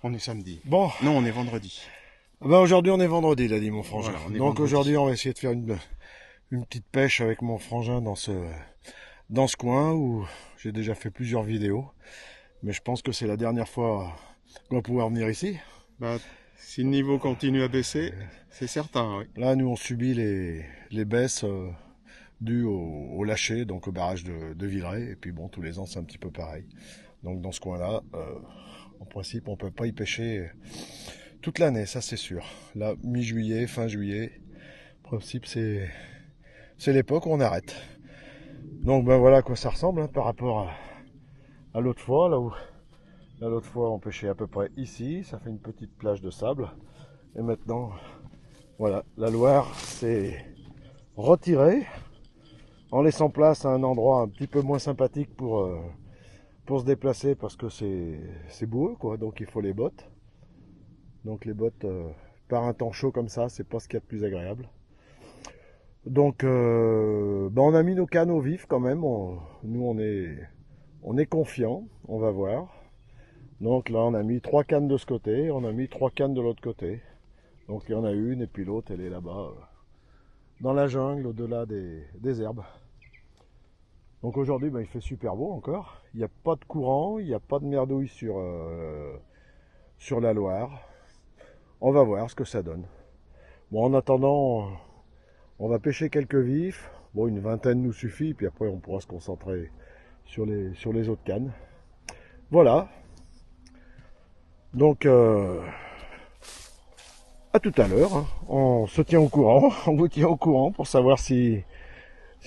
On est samedi. Bon, Non, on est vendredi. ben aujourd'hui on est vendredi, il a dit mon frangin. Voilà, on est Donc vendredi. aujourd'hui on va essayer de faire une petite pêche avec mon frangin dans ce coin où j'ai déjà fait plusieurs vidéos. Mais je pense que c'est la dernière fois qu'on va pouvoir venir ici. Bah, si le niveau continue à baisser, c'est certain, oui. Là nous on subit les baisses dues au lâcher, donc au barrage de Villeray. Et puis bon, tous les ans c'est un petit peu pareil. Donc dans ce coin-là, en principe on peut pas y pêcher toute l'année, ça c'est sûr. Là, mi-juillet, fin juillet, en principe c'est l'époque où on arrête. Donc ben voilà à quoi ça ressemble hein, par rapport à l'autre fois, l'autre fois on pêchait à peu près ici, ça fait une petite plage de sable. Et maintenant, voilà, la Loire s'est retirée en laissant place à un endroit un petit peu moins sympathique pour se déplacer parce que c'est boueux quoi, donc il faut les bottes. Donc les bottes par un temps chaud comme ça, c'est pas ce qu'il y a de plus agréable. Donc ben on a mis nos cannes au vif quand même. Nous on est confiants, on va voir. Donc là on a mis 3 cannes de ce côté, on a mis 3 cannes de l'autre côté. Donc il y en a une et puis l'autre elle est là-bas dans la jungle au-delà des herbes. Donc aujourd'hui ben, il fait super beau encore. Il n'y a pas de courant, il n'y a pas de merdouille sur la Loire. On va voir ce que ça donne. Bon, en attendant, on va pêcher quelques vifs. Bon, une vingtaine nous suffit, puis après on pourra se concentrer sur les autres cannes. Voilà. Donc, à tout à l'heure. Hein. On se tient au courant. On vous tient au courant pour savoir si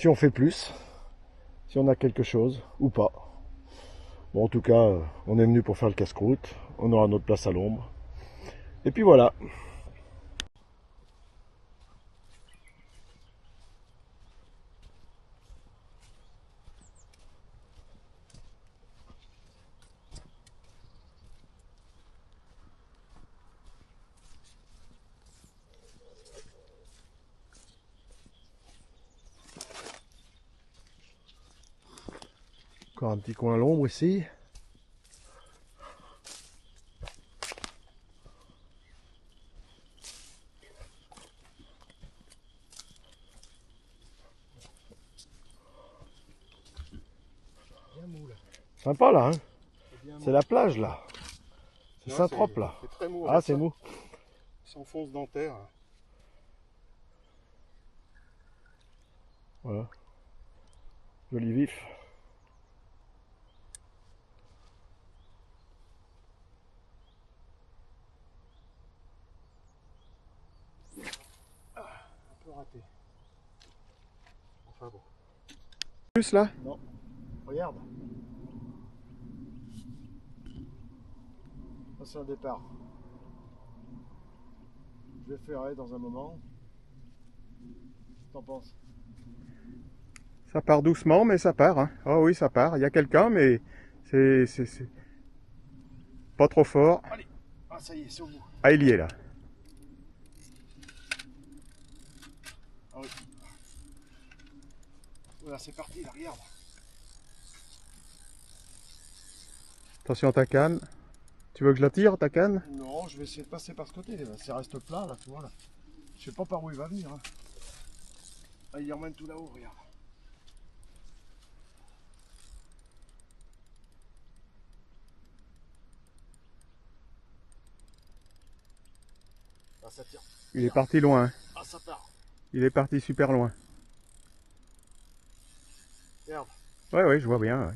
on fait plus, si on a quelque chose ou pas. Bon, en tout cas, on est venu pour faire le casse-croûte. On aura notre place à l'ombre. Et puis voilà. Encore un petit coin à l'ombre ici. Sympa là, hein. C'est la plage là. C'est Saint-Trope là. C'est très mou. Ah, c'est mou. Il s'enfonce dans terre. Voilà. Joli vif. Un peu raté. Enfin bon. Plus là? Non. Regarde. Ça c'est un départ. Je vais ferrer dans un moment. T'en penses? Ça part doucement, mais ça part. Hein. Oh oui, ça part. Il y a quelqu'un, mais c'est pas trop fort. Allez. Ah ça y est, c'est au bout. Ah, il y est là. Ah oui. Voilà, c'est parti, là, regarde. Attention à ta canne. Tu veux que je la tire, ta canne? Non, je vais essayer de passer par ce côté. Là. Ça reste plat, là, tu vois. Là. Je sais pas par où il va venir. Hein. Ah, il emmène tout là-haut, regarde. Ah, ça tire. Il est parti loin. Ah, ça part. Il est parti super loin. Regarde. Ouais, ouais, je vois bien. Ouais.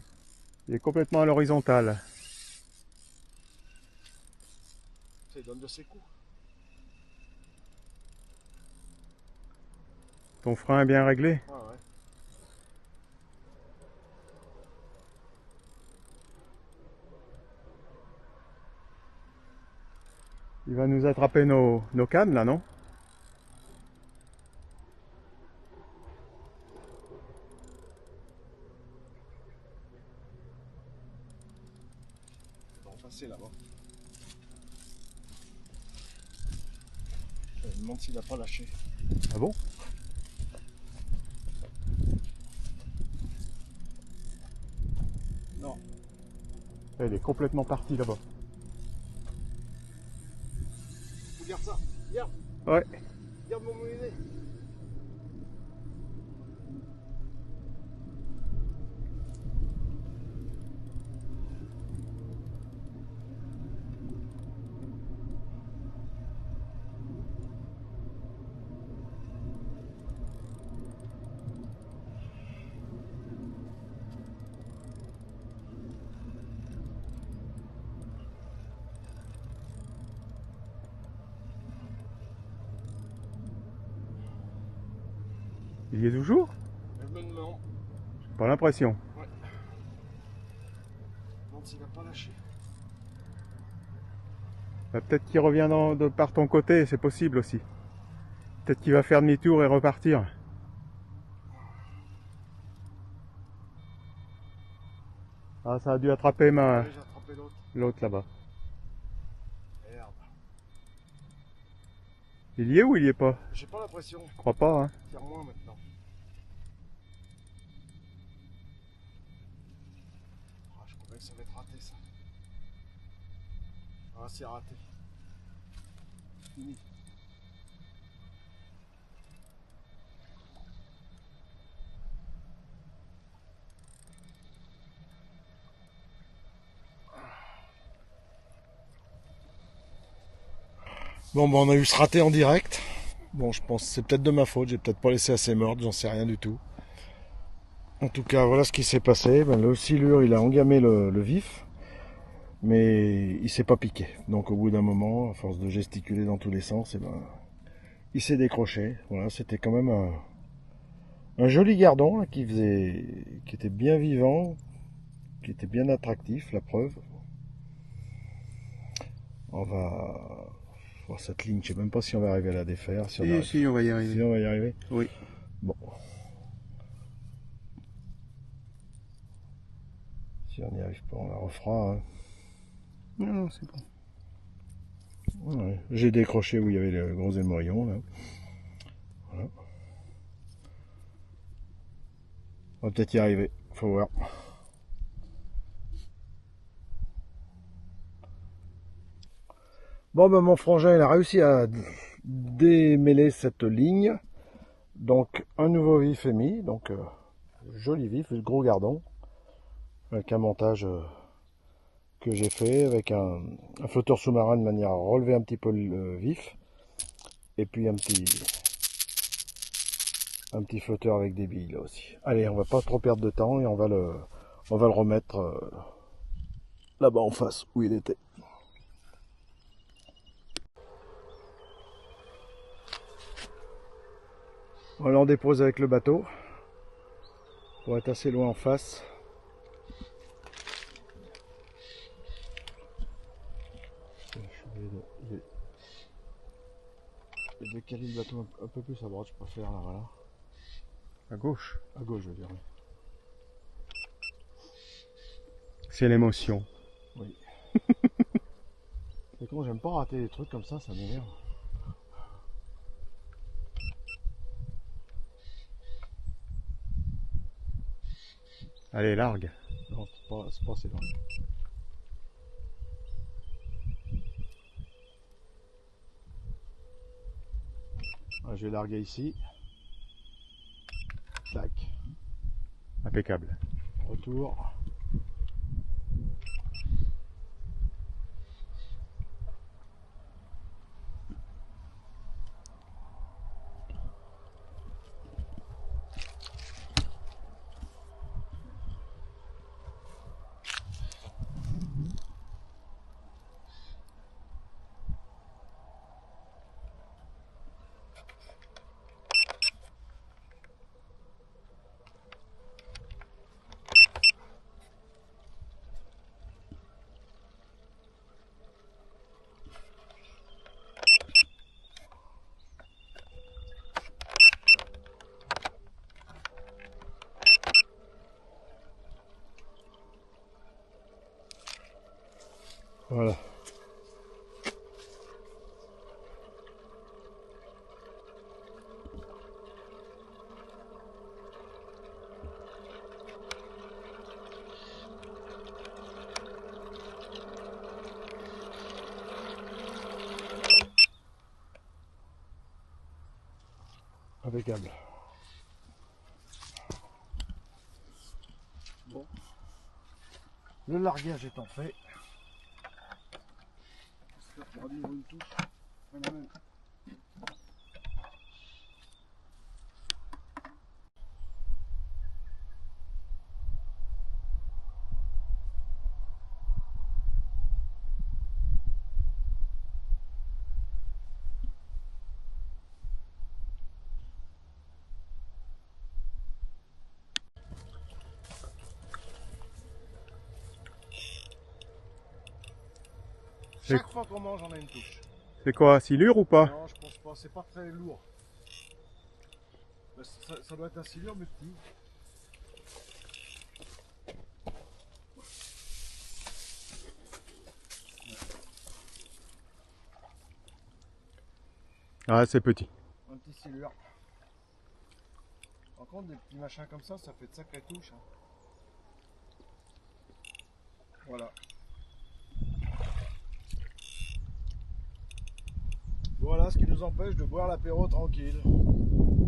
Il est complètement à l'horizontale. Ça donne de ses coups. Ton frein est bien réglé? Ah ouais. Il va nous attraper nos cannes là, non? On va passer là-bas. Je me demande s'il n'a pas lâché. Ah bon? Non. Il est complètement parti là-bas. Regarde. Ouais. Regarde mon moulinet. Il y est toujours? Je me demande. Pas l'impression. Ouais. Je me demande s'il va pas lâcher. Bah, peut-être qu'il revient par ton côté, c'est possible aussi. Peut-être qu'il va faire demi-tour et repartir. Ah, ça a dû attraper Ouais, j'ai attrapé l'autre. l'autre là-bas. Merde. Il y est ou il y est pas? J'ai pas l'impression. Je crois pas, hein. Faire moins maintenant. Ah, je croyais que ça va être raté ça. Ah, c'est raté. Fini. Bon, on a eu ce raté en direct. Bon, je pense que c'est peut-être de ma faute. J'ai peut-être pas laissé assez mordre, j'en sais rien du tout. En tout cas, voilà ce qui s'est passé. Le silure, il a engamé le vif, mais il s'est pas piqué. Donc, au bout d'un moment, à force de gesticuler dans tous les sens, il s'est décroché. Voilà, c'était quand même un joli gardon là, qui était bien vivant, qui était bien attractif, la preuve. On va voir cette ligne, je sais même pas si on va arriver à la défaire. Si Si, on va y arriver. Si on va y arriver. Oui. Bon. Si on n'y arrive pas, on la refera. Hein. Non, c'est bon. Ouais. J'ai décroché où il y avait le gros émoillon. Là. Voilà. On va peut-être y arriver. Faut voir. Bon, ben, mon frangin, il a réussi à démêler cette ligne. Donc, un nouveau vif est mis. Donc, joli vif, gros gardon. Avec un montage que j'ai fait avec un flotteur sous-marin de manière à relever un petit peu le vif. Et puis un petit flotteur avec des billes là aussi. Allez, on va pas trop perdre de temps et on va le remettre là-bas en face où il était. On l'en dépose avec le bateau pour être assez loin en face. Je vais décaler le bateau un peu plus à droite, je préfère là, voilà. À gauche. À gauche, je veux dire. C'est l'émotion. Oui. C'est con, j'aime pas rater des trucs comme ça m'énerve. Allez, largue. Non, c'est pas assez loin. Ah, je vais larguer ici. Tac. Impeccable. Retour. Voilà. Impeccable. Bon. Le largage étant fait. J'espère qu'il y aura du une touche. Phénomène. Chaque fois qu'on mange, on a une touche. C'est quoi, silure ou pas? Non, je pense pas, c'est pas très lourd. Ça doit être un silure, mais petit. Ah, c'est petit. Un petit silure. Par contre, des petits machins comme ça fait de sacrées touches. Hein. Voilà. Voilà ce qui nous empêche de boire l'apéro tranquille.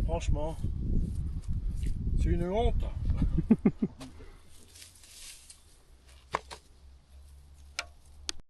Franchement, c'est une honte.